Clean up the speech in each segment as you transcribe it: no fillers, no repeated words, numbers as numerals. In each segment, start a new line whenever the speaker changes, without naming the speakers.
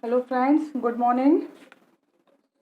Hello friends, good morning.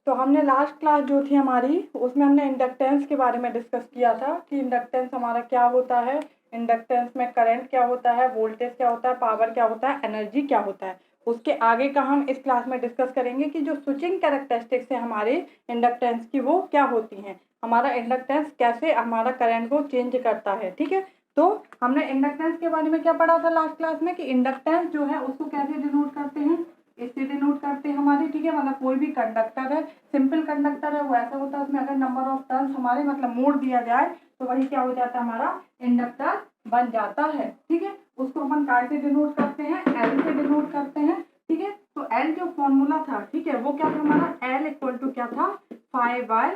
तो हमने last class जो थी हमारी उसमें हमने इंडक्टेंस के बारे में डिस्कस किया था कि इंडक्टेंस हमारा क्या होता है, इंडक्टेंस में करंट क्या होता है, वोल्टेज क्या होता है, पावर क्या होता है, एनर्जी क्या होता है। उसके आगे का हम इस क्लास में डिस्कस करेंगे कि जो स्विचिंग कैरेक्टरिस्टिक्स है हमारे इंडक्टेंस की वो क्या होती हैं, हमारा इंडक्टेंस कैसे हमारा करंट को चेंज करता है। ठीक है, तो हमने इंडक्टेंस के बारे में क्या पढ़ा था लास्ट क्लास में कि इंडक्टेंस जो है उसको कैसे डिनोट करते हैं, इससे डिनोट करते हैं हमारे। ठीक है, मतलब कोई भी कंडक्टर है, सिंपल कंडक्टर है, वो ऐसा होता है उसमें अगर नंबर ऑफ टर्न्स हमारे मतलब मोड़ दिया जाए तो वही क्या हो जाता है, हमारा इंडक्टर बन जाता है। ठीक है, उसको अपन काय से डिनोट करते हैं, एल से डिनोट करते हैं। ठीक है, तो एल जो फॉर्मूला था, ठीक है, वो क्या था हमारा, एल इक्वल टू क्या था, 5/I।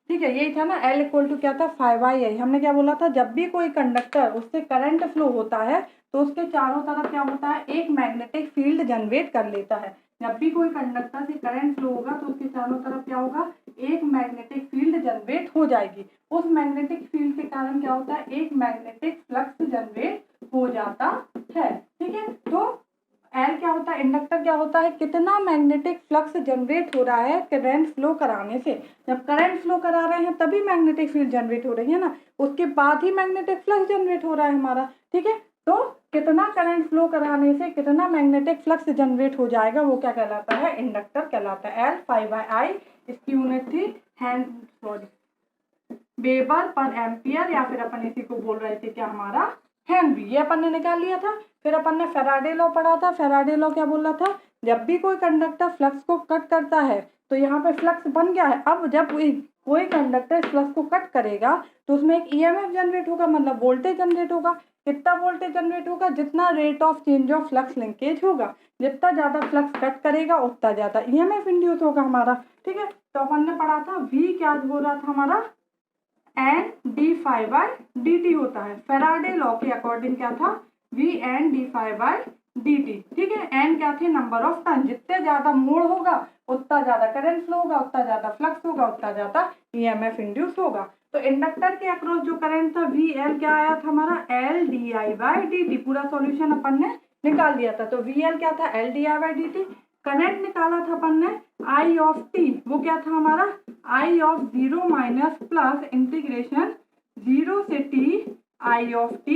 ठीक है, यही था ना, एल इक्वल टू क्या था, 5/I। हमने क्या बोला था, जब भी कोई कंडक्टर उससे करंट फ्लो होता है तो उसके चारों तरफ क्या होता है, एक मैग्नेटिक फील्ड जनरेट कर लेता है। जब भी कोई कंडक्टर से करंट फ्लो होगा तो उसके चारों तरफ क्या होगा, एक मैग्नेटिक फील्ड जनरेट हो जाएगी। उस मैग्नेटिक फील्ड के कारण क्या होता है, एक मैग्नेटिक फ्लक्स जनरेट हो जाता है। ठीक है, तो एल क्या होता है, इंडक्टर क्या होता है, कितना मैग्नेटिक फ्लक्स जनरेट हो रहा है करंट फ्लो कराने से। जब करंट फ्लो करा रहे हैं तभी मैग्नेटिक फील्ड जनरेट हो रही है ना, उसके बाद ही मैग्नेटिक फ्लक्स जनरेट हो रहा है हमारा। ठीक है, तो कितना करंट फ्लो कराने से कितना मैग्नेटिक फ्लक्स जनरेट हो जाएगा वो क्या कहलाता है, इंडक्टर कहलाता है। एल 5/I, इसकी यूनिट थी वेबर पर एम्पियर, या फिर अपन इसी को बोल रहे थे क्या, हमारा हेनरी। ये अपन ने निकाल लिया था। फिर अपन ने फैराडे लॉ पढ़ा था। फैराडे लॉ क्या बोल रहा था, जब भी कोई कंडक्टर फ्लक्स को कट करता है तो यहाँ पे फ्लक्स बन गया है। अब जब कोई कंडक्टर फ्लक्स को कट करेगा तो उसमें एक ईएमएफ जनरेट होगा, मतलब वोल्टेज जनरेट होगा। कितना वोल्टेज जनरेट होगा, जितना rate of change of flux linkage होगा। जितना ज्यादा फ्लक्स कट करेगा उतना ज्यादा ईएमएफ इंड्यूस होगा हमारा। ठीक है, तो अपन ने पढ़ा था वी क्या हो रहा था हमारा, n/d∅/dt होता है। फैराडे लॉ के अकॉर्डिंग क्या था, v n/d∅/dt। ठीक है, n क्या थे, नंबर ऑफ टर्न। जितने ज्यादा मोड़ होगा उतना ज्यादा करंट फ्लो होगा, उतना ज्यादा फ्लक्स होगा, उतना ज्यादा ईएमएफ इंड्यूस होगा। तो इंडक्टर के अक्रॉस जो करंट था VL क्या आया था हमारा, LdI/dt। पूरा सॉल्यूशन अपन ने निकाल दिया था। तो VL क्या था, LdI/dt। करंट निकाला था अपन ने I ऑफ t, वो क्या था हमारा, I of 0 minus plus integration 0 से t I of t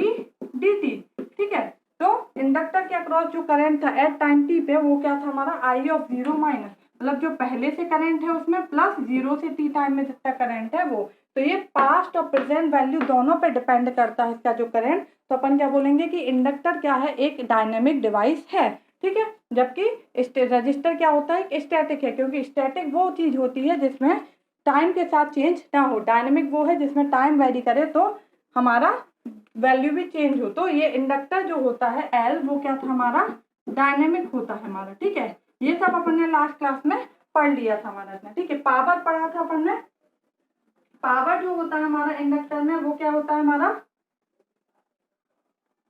dt। ठीक है, तो इंडक्टर के अक्रॉस जो करंट था एट टाइम t पे वो क्या था हमारा, I ऑफ 0 माइनस, मतलब जो पहले से करंट है उसमें प्लस 0 से t टाइम में जितना करंट है वो। तो ये पास्ट और प्रेजेंट वैल्यू दोनों पे डिपेंड करता है इसका जो करंट। तो अपन क्या बोलेंगे कि इंडक्टर क्या है, एक डायनेमिक डिवाइस है। ठीक है, जबकि रजिस्टर क्या होता है, स्टैटिक है, क्योंकि स्टैटिक वो चीज होती है जिसमें टाइम के साथ चेंज ना हो। डायनेमिक वो है जिसमें टाइम वेरी करे तो हमारा वैल्यू भी चेंज हो। तो ये इंडक्टर जो होता है एल, वो क्या था हमारा, डायनेमिक होता है हमारा। ठीक है, ये सब अपन ने लास्ट क्लास में पढ़ लिया था हमारा इसमें। ठीक है, पावर पढ़ा था अपन ने। पावर जो होता है हमारा इंडक्टर में वो क्या होता है हमारा,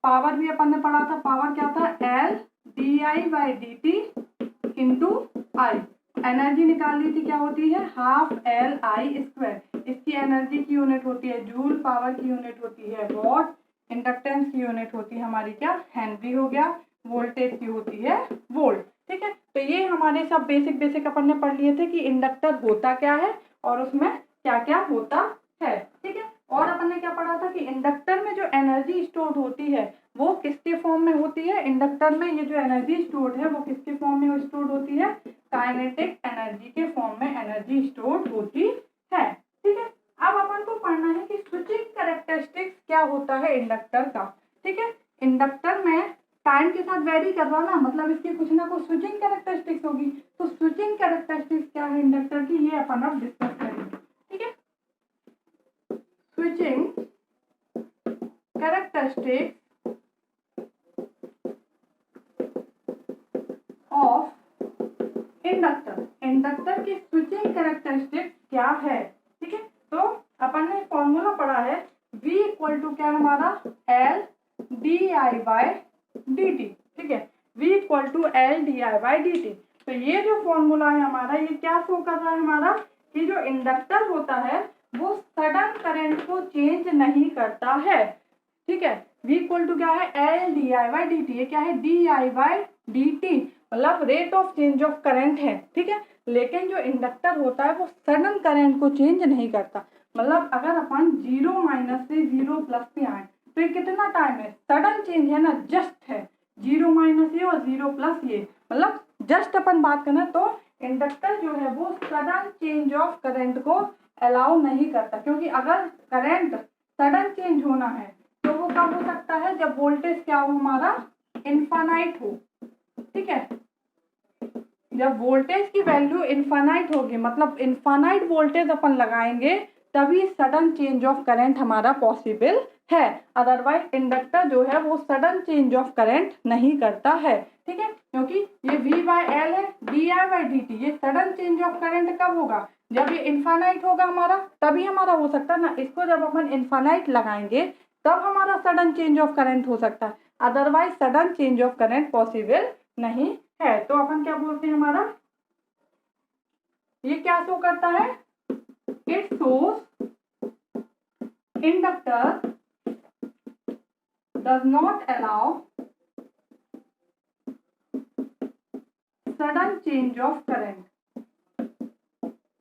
पावर भी अपन ने पढ़ा था। पावर क्या था, एल di/dt इंटू आई। एनर्जी निकाल ली थी, क्या होती है, हाफ LI²। इसकी एनर्जी की यूनिट होती है जूल, पावर की यूनिट होती है वॉट, इंडक्टेंस की यूनिट होती है हमारी क्या, हेनरी हो गया, वोल्टेज की होती है वोल्ट। ठीक है, तो ये हमारे सब बेसिक अपन ने पढ़ लिए थे कि इंडक्टर होता क्या है और उसमें क्या क्या होता है। ठीक है, और अपन ने क्या पढ़ा था कि इंडक्टर में जो एनर्जी स्टोर होती है वो किसके फॉर्म में होती है, इंडक्टर में ये जो एनर्जी स्टोर्ड है वो किसके फॉर्म में स्टोर होती है, काइनेटिक एनर्जी के फॉर्म में एनर्जी स्टोर होती है। ठीक है, अब अपन को पढ़ना है कि स्विचिंग कैरेक्टरिस्टिक्स क्या होता है इंडक्टर का। ठीक है, इंडक्टर में टाइम के साथ वेरी कर रहा ना, मतलब इसकी कुछ ना कुछ स्विचिंग कैरेक्टरिस्टिक्स होगी। तो स्विचिंग कैरेक्टरिस्टिक्स क्या है इंडक्टर की, ये अपन अब डिस्कस करेंगे। ठीक है, switching characteristics of inductor. Inductor की स्विचिंग कैरेक्टरिस्टिक्स क्या है। ठीक है, तो अपन ने फॉर्मूला पढ़ा है V इक्वल टू क्या है हमारा, LdI/dt। ठीक है, V इक्वल टू LdI/dt। तो ये जो फॉर्मूला है हमारा, ये क्या शो कर रहा है हमारा, कि जो इंडक्टर होता है वो सडन करंट को चेंज नहीं करता है। ठीक है, V इक्वल टू क्या है, LdI/dt। ये क्या है, di/dt। मतलब rate of change of current है, ठीक है। लेकिन जो इंडक्टर होता है वो सडन करंट को चेंज नहीं करता। मतलब अगर अपन 0 माइनस से 0 प्लस पे आए तो ये कितना टाइम है, सडन चेंज है ना, जस्ट है 0 माइनस ये और 0 प्लस ये, मतलब जस्ट अपन बात करें तो इंडक्टर जो है वो सडन चेंज ऑफ करंट को अलाउ नहीं करता। क्योंकि अगर करंट सडन चेंज होना है तो वो कब हो सकता है, जब वोल्टेज क्या हो हमारा, इनफाइनाइट हो, ठीक है। जब वोल्टेज की वैल्यू इनफाइनाइट होगी, मतलब इनफाइनाइट वोल्टेज अपन लगाएंगे तभी सडन चेंज ऑफ करंट हमारा पॉसिबल है। अदरवाइज इंडक्टर जो है वो सडन चेंज ऑफ करंट नहीं करता है, ठीक है। क्योंकि ये V/L है, di/dt, ये सडन चेंज ऑफ करंट कब होगा, जब ये इनफाइनाइट होगा हमारा, तभी हमारा हो सकता है ना। इसको जब अपन इनफाइनाइट लगाएंगे तब हमारा सडन चेंज ऑफ करंट हो सकता है, otherwise sudden change of current possible नहीं है। तो अपन क्या बोलते हैं, हमारा ये क्या शो करता है, it shows inductor does not allow sudden change of current.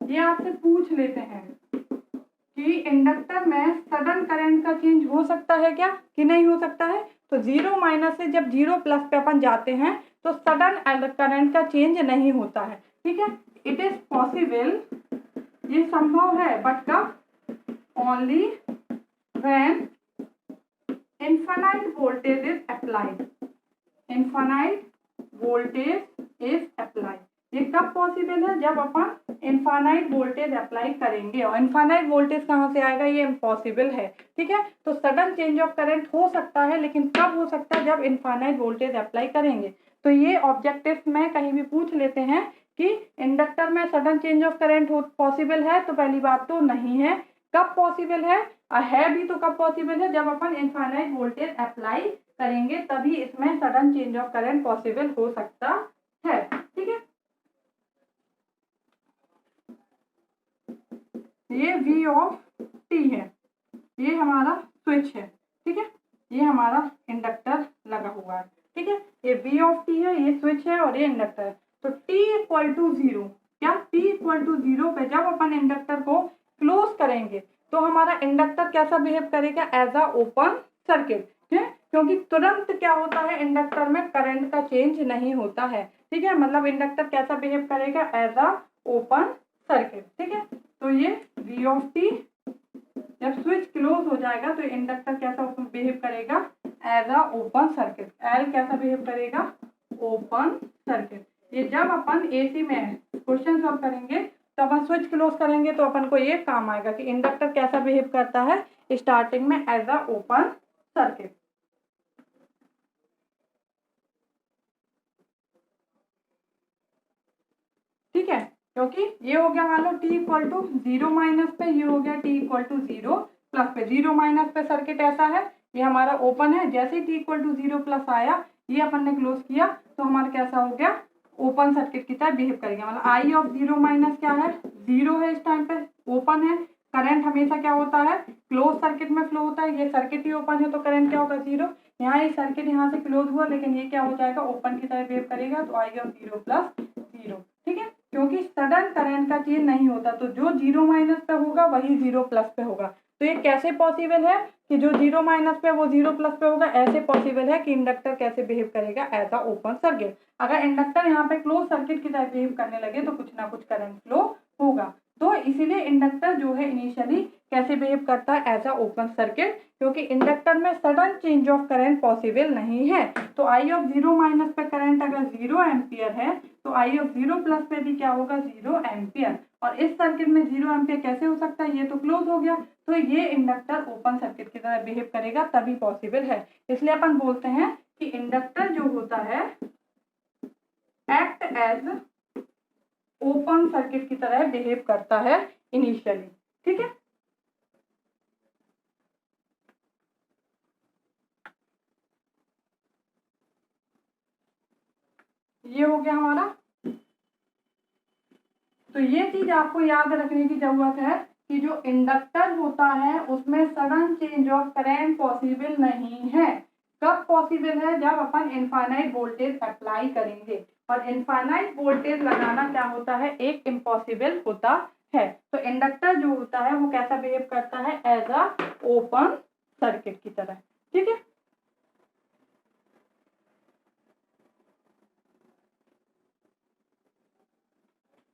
ये आपसे पूछ लेते हैं कि इंडक्टर में सडन करंट का चेंज हो सकता है क्या कि नहीं हो सकता है। तो 0 माइनस से जब 0 प्लस पे अपन जाते हैं तो सडन करंट का चेंज नहीं होता है, ठीक है। इट इज पॉसिबल, ये संभव है, बट कब, only when infinite voltage is applied, infinite voltage is applied. ये कब पॉसिबल है, जब अपन इनफाइनाइट वोल्टेज अप्लाई करेंगे, और इनफाइनाइट वोल्टेज कहाँ से आएगा, ये इम्पॉसिबल है, ठीक है। तो सडन चेंज ऑफ करंट हो सकता है, लेकिन कब हो सकता है, जब इनफाइनाइट वोल्टेज अप्लाई करेंगे। तो ये ऑब्जेक्टिव में कहीं भी पूछ लेते हैं कि इंडक्टर में sudden change of current possible है, तो पहली बात तो नहीं है। कब पॉसिबल है भी तो कब पॉसिबल है, जब अपन इनफाइनाइट वोल्टेज अप्लाई करेंगे तभी इसमें sudden change of current possible हो सकता है, ठीक है। ये V ऑफ T है, ये हमारा स्विच है, ठीक है। ये हमारा इंडक्टर लगा हुआ है, ठीक है। ये V ऑफ T है, ये स्विच है और ये इंडक्टर है। तो T इक्वल टू 0, क्या T इक्वल टू 0 पे जब अपन इंडक्टर को क्लोज करेंगे तो हमारा इंडक्टर कैसा बिहेव करेगा, एज अ ओपन सर्किट, है। क्योंकि तुरंत क्या होता है, इंडक्टर में करंट का चेंज नहीं होता है, ठीक है। मतलब इंडक्टर कैसा बिहेव करेगा, एज अ ओपन सर्किट, ठीक है। तो ये V ऑफ T जब स्विच क्लोज हो जाएगा तो इंडक्टर कैसा बिहेव करेगा, as a open circuit. L कैसा बिहेव करेगा, ओपन सर्किट। ये जब अपन AC में क्वेश्चन सॉल्व करेंगे तो अपन स्विच क्लोज करेंगे तो अपन को ये काम आएगा कि इंडक्टर कैसा बिहेव करता है स्टार्टिंग में, एज अ ओपन सर्किट, ठीक है। क्योंकि ये हो गया मान लो T इक्वल टू 0 माइनस पे, ये हो गया T इक्वल टू 0 प्लस पे। 0 माइनस पे सर्किट ऐसा है, ये हमारा ओपन है, जैसे ही T इक्वल टू 0 प्लस आया ये अपन ने क्लोज किया तो हमारा कैसा हो गया, ओपन सर्किट की तरह बिहेव करेगा। मतलब I ऑफ 0 माइनस क्या है, 0 है, इस टाइम पे ओपन है। करंट हमेशा क्या होता है, क्लोज सर्किट में फ्लो होता है, ये सर्किट ही ओपन है तो करंट क्या होगा, 0। यहाँ ये सर्किट यहाँ से क्लोज हुआ लेकिन ये क्या हो जाएगा, ओपन की तरह बिहेव करेगा, तो I ऑफ 0 प्लस 0, ठीक है। क्योंकि सडन करंट का चेंज नहीं होता तो जो 0 माइनस पे होगा वही 0 प्लस पे होगा। तो ये कैसे पॉसिबल है कि जो 0 माइनस पे वो 0 प्लस पे होगा, ऐसे पॉसिबल है कि इंडक्टर कैसे बिहेव करेगा, एज अ ओपन सर्किट। अगर इंडक्टर यहाँ पे क्लोज सर्किट की तरह बिहेव करने लगे तो कुछ ना कुछ करंट फ्लो होगा। तो इसीलिए इंडक्टर जो है इनिशियली कैसे बिहेव करता है, एज अ ओपन सर्किट, क्योंकि इंडक्टर में sudden change of current possible नहीं है। तो I ऑफ 0 माइनस पे करंट अगर 0 एम्पियर है तो I ऑफ 0 प्लस पे भी क्या होगा, 0 एम्पियर। और इस सर्किट में 0 एम्पियर कैसे हो सकता है, ये तो क्लोज हो गया, तो ये इंडक्टर ओपन सर्किट की तरह बिहेव करेगा तभी पॉसिबल है। इसलिए अपन बोलते हैं कि इंडक्टर जो होता है एक्ट एज ओपन सर्किट की तरह बिहेव करता है इनिशियली, ठीक है। ये हो गया हमारा। तो ये चीज आपको याद रखने की जरूरत है कि जो इंडक्टर होता है उसमें sudden change of current possible नहीं है। कब पॉसिबल है जब अपन इनफाइनाइट वोल्टेज अप्लाई करेंगे, और इनफाइनाइट वोल्टेज लगाना क्या होता है, एक इम्पॉसिबल होता है। तो इंडक्टर जो होता है वो कैसा बिहेव करता है, एज अ ओपन सर्किट की तरह, ठीक है।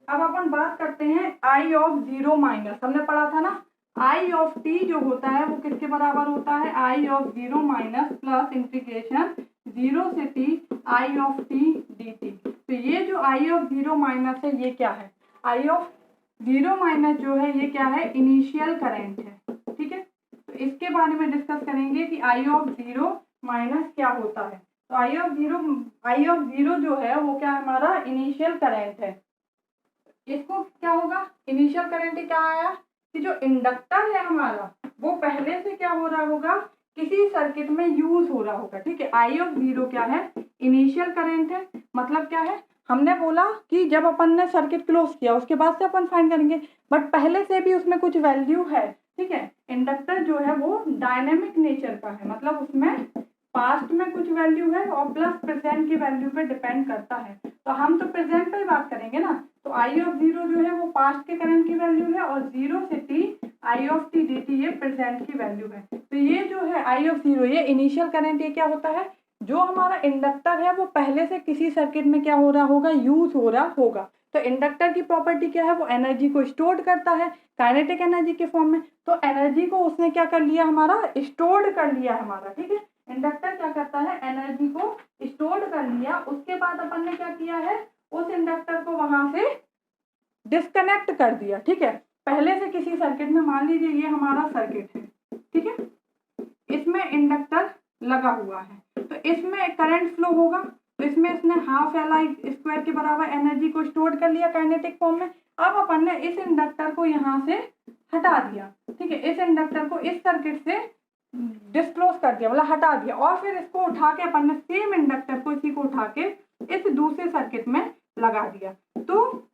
अब अपन बात करते हैं आई ऑफ जीरो माइनस, हमने पढ़ा था ना, आई ऑफ टी जो होता है वो किसके बराबर होता है, I of zero minus plus integration zero से T I of T D T. तो ये जो आई ऑफ जीरो माइनस है ये क्या है, आई ऑफ जीरो माइनस जो है ये क्या है, इनिशियल करंट है, ठीक है। तो इसके बारे में डिस्कस करेंगे कि आई ऑफ जीरो माइनस क्या होता है। तो आई ऑफ जीरो जो है वो क्या हमारा इनिशियल करंट है। इसको क्या होगा, इनिशियल करंट क्या आया कि जो इंडक्टर है हमारा वो पहले से क्या हो रहा होगा, किसी सर्किट में यूज हो रहा होगा, ठीक है। आई ऑफ जीरो क्या है, इनिशियल करंट है। मतलब क्या है, हमने बोला कि जब अपन ने सर्किट क्लोज किया उसके बाद से अपन फाइंड करेंगे, बट पहले से भी उसमें कुछ वैल्यू है, ठीक है। इंडक्टर जो है वो डायनेमिक नेचर का है, मतलब उसमें पास्ट में कुछ वैल्यू है और प्लस प्रेजेंट की वैल्यू पे डिपेंड करता है। तो हम तो प्रेजेंट पे ही बात करेंगे ना, तो आई ऑफ जीरो जो है वो पास्ट के करंट की वैल्यू है, और जीरो से T I of T D T ये प्रेजेंट की वैल्यू है। तो ये जो है आई ऑफ जीरो ये इनिशियल करंट, ये क्या होता है, जो हमारा इंडक्टर है वो पहले से किसी सर्किट में क्या हो रहा होगा, यूज हो रहा होगा। तो इंडक्टर की प्रॉपर्टी क्या है, वो एनर्जी को स्टोर करता है काइनेटिक एनर्जी के फॉर्म में। तो एनर्जी को उसने क्या कर लिया, हमारा स्टोर्ड कर लिया हमारा, ठीक है। इंडक्टर क्या करता है, एनर्जी को स्टोर कर लिया, उसके बाद अपन ने क्या किया है, उस इंडक्टर को वहां से डिस्कनेक्ट कर दिया, ठीक है। पहले से किसी सर्किट में, मान लीजिए ये हमारा सर्किट है, ठीक है, इसमें इंडक्टर लगा हुआ है, तो इसमें करंट फ्लो होगा, तो इसमें इसने हाफ एल आई स्क्वायर के बराबर एनर्जी को स्टोर कर लिया काइनेटिक फॉर्म में। अब अपन ने इस इंडक्टर को यहाँ से हटा दिया, ठीक है, इस इंडक्टर को इस सर्किट से डिस्क्लोज कर दिया, मतलब हटा दिया, और फिर इसको उठा के अपन ने सेम इंडक्टर को इसी को उठा के इस दूसरे सर्किट में लगा दिया। तो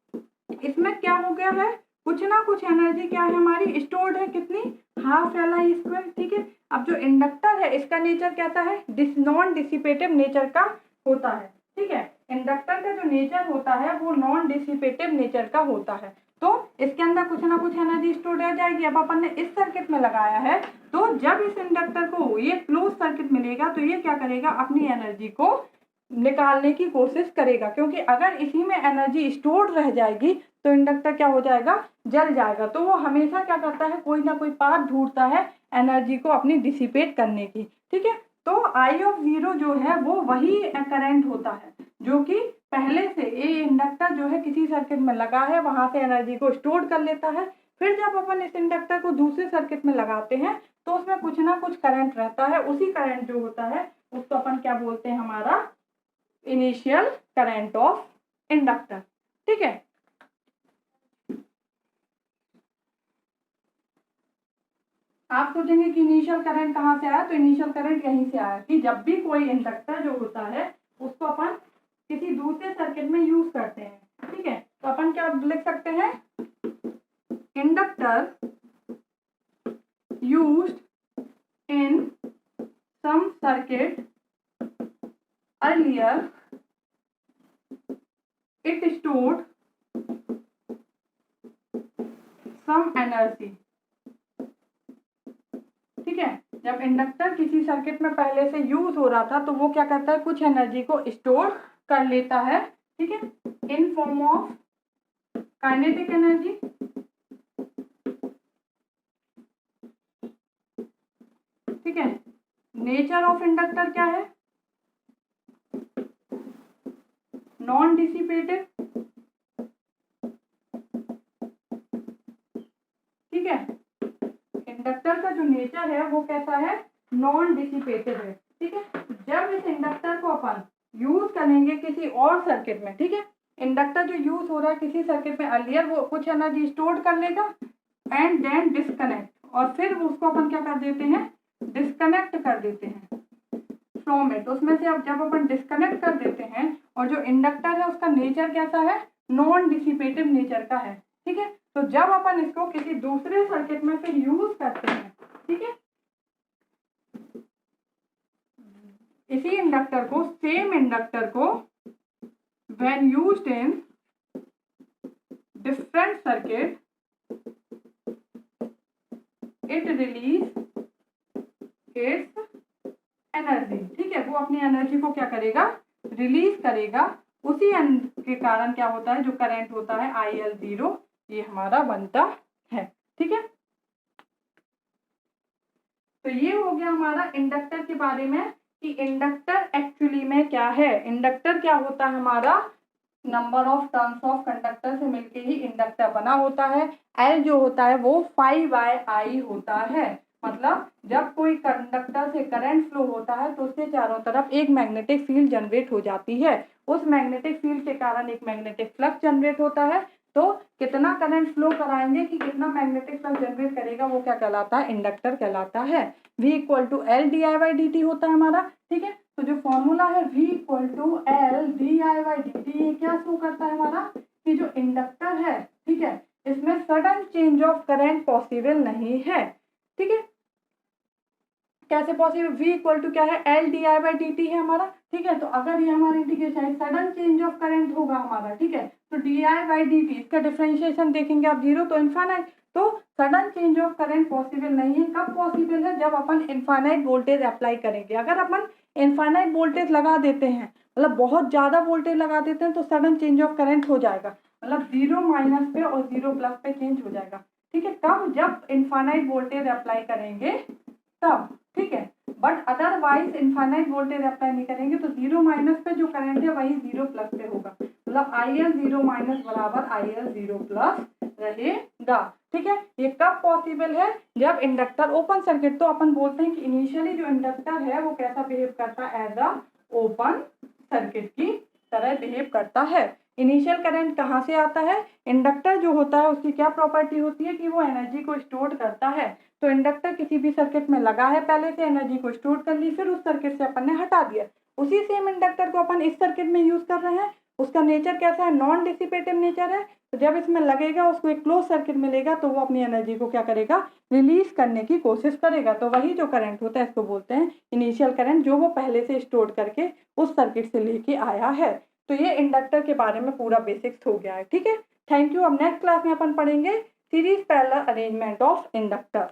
इसमें क्या हो गया है, कुछ ना कुछ एनर्जी क्या है हमारी स्टोर्ड है, कितनी, हाफ एल आई स्क्वायर, ठीक है। अब जो इंडक्टर है इसका नेचर कैसा है, नॉन डिसिपेटिव नेचर का होता है, ठीक है। इंडक्टर का जो नेचर होता है वो नॉन डिसिपेटिव नेचर का होता है, तो इसके अंदर कुछ ना कुछ एनर्जी स्टोर रह जाएगी। अब अपन ने इस सर्किट में लगाया है, तो जब इस इंडक्टर को ये क्लोज सर्किट मिलेगा तो ये क्या करेगा, अपनी एनर्जी को निकालने की कोशिश करेगा, क्योंकि अगर इसी में एनर्जी स्टोर रह जाएगी तो इंडक्टर क्या हो जाएगा, जल जाएगा। तो वो हमेशा क्या करता है, कोई ना कोई पाथ ढूंढता है एनर्जी को अपनी डिसिपेट करने की, ठीक है। तो आई ऑफ जीरो जो है वो वही करंट होता है जो कि पहले से ये इंडक्टर जो है किसी सर्किट में लगा है, वहां से एनर्जी को स्टोर कर लेता है। फिर जब अपन इस इंडक्टर को दूसरे सर्किट में लगाते हैं तो उसमें कुछ ना कुछ करंट रहता है, उसी करंट जो होता है उसको अपन क्या बोलते हैं, हमारा इनिशियल करंट ऑफ इंडक्टर, ठीक है। आप सोचेंगे कि इनिशियल करंट कहाँ से आया, तो इनिशियल करंट यहीं से आया कि जब भी कोई इंडक्टर जो होता है उसको अपन किसी दूसरे सर्किट में यूज करते हैं, ठीक है। तो अपन क्या लिख सकते हैं, inductor used in some circuit earlier it stored some energy, ठीक है। जब इंडक्टर किसी सर्किट में पहले से यूज हो रहा था तो वो क्या करता है, कुछ एनर्जी को स्टोर कर लेता है, ठीक है, in form of kinetic energy, ठीक है। नेचर ऑफ इंडक्टर क्या है, नॉन डिसिपेटिव, ठीक है। इंडक्टर का जो नेचर है वो कैसा है, नॉन डिसिपेटिव है, ठीक है। जब इस इंडक्टर को अपन यूज करेंगे किसी और सर्किट में, ठीक है, इंडक्टर जो यूज हो रहा है किसी सर्किट में अर्लियर, वो कुछ एनर्जी स्टोर कर लेगा एंड देन डिस्कनेक्ट, और फिर उसको अपन क्या कर देते हैं, डिस्कनेक्ट कर देते हैं फ्रॉम इट। उसमें से अब जब अपन डिस्कनेक्ट कर देते हैं, और जो इंडक्टर है उसका नेचर कैसा है, नॉन डिसिपेटिव नेचर का है, ठीक है। तो जब अपन इसको किसी दूसरे सर्किट में फिर यूज करते हैं, ठीक है, इसी इंडक्टर को, सेम इंडक्टर को when used in different circuit it release it's energy. ठीक है, वो अपनी एनर्जी को क्या करेगा, रिलीज करेगा। उसी के कारण क्या होता है, जो करंट होता है IL0 ये हमारा बनता है। ठीक है, तो ये हो गया हमारा इंडक्टर के बारे में कि इंडक्टर एक्चुअली में क्या है। इंडक्टर क्या होता है हमारा, number of turns of conductor से मिलके ही इंडक्टर बना होता है। L जो होता है वो 5/I होता है। मतलब जब कोई कंडक्टर से करंट फ्लो होता है तो उसके चारों तरफ एक मैग्नेटिक फील्ड जनरेट हो जाती है। उस मैग्नेटिक फील्ड के कारण एक मैग्नेटिक फ्लक्स जनरेट होता है। तो कितना करंट फ्लो कराएंगे कि कितना मैग्नेटिक फ्लक्स जनरेट करेगा, वो क्या कहलाता है, इंडक्टर कहलाता है। V = L di/dt होता है हमारा। ठीक है, तो जो फॉर्मूला है V = L di/dt, ये क्या शो करता है हमारा कि जो इंडक्टर है, ठीक है, इसमें sudden change of current possible नहीं है। ठीक है, कैसे पॉसिबल, V = क्या है, L di/dt है हमारा। ठीक है, तो अगर ये हमारी integration sudden change of current होगा हमारा, ठीक है, तो di/dt इसका डिफरेंशिएशन देखेंगे आप 0 तो इनफाइनाइट। तो sudden change of current possible नहीं है। कब पॉसिबल है, जब अपन इनफाइनाइट वोल्टेज अप्लाई करेंगे। अगर अपन इनफाइनाइट वोल्टेज लगा देते हैं, मतलब बहुत ज्यादा वोल्टेज लगा देते हैं, तो सडन चेंज ऑफ करंट हो जाएगा, मतलब 0 माइनस पे और 0 प्लस पे चेंज हो जाएगा। ठीक है, कब, जब इनफाइनाइट वोल्टेज अप्लाई करेंगे तब। ठीक है, but otherwise infinite voltage apply नहीं करेंगे तो 0 माइनस पे जो करंट है वही 0 प्लस पे होगा, मतलब IL0 माइनस बराबर IL0 प्लस रहेगा। ठीक है, ये कब पॉसिबल है, जब इंडक्टर ओपन सर्किट। तो अपन बोलते हैं कि इनिशियली जो इंडक्टर है वो कैसा बिहेव करता है, एज अ ओपन सर्किट की तरह बिहेव करता है। इनिशियल करंट कहाँ से आता है, इंडक्टर जो होता है उसकी क्या प्रॉपर्टी होती है कि वो एनर्जी को स्टोर करता है। तो इंडक्टर किसी भी सर्किट में लगा है, पहले से एनर्जी को स्टोर कर ली, फिर उस सर्किट से अपन ने हटा दिया। उसी सेम इंडक्टर को अपन इस सर्किट में यूज कर रहे हैं। उसका नेचर कैसा है, नॉन डिसिपेटिव नेचर है। तो जब इसमें लगेगा, उसको एक क्लोज सर्किट में लेगा, तो वो अपनी एनर्जी को क्या करेगा, रिलीज करने की कोशिश करेगा। तो वही जो करंट होता है इसको बोलते हैं इनिशियल करंट, जो वो पहले से स्टोर करके उस सर्किट से लेके आया है। तो ये इंडक्टर के बारे में पूरा बेसिक्स हो गया है। ठीक है, थैंक यू। अब नेक्स्ट क्लास में अपन पढ़ेंगे series parallel arrangement of inductor.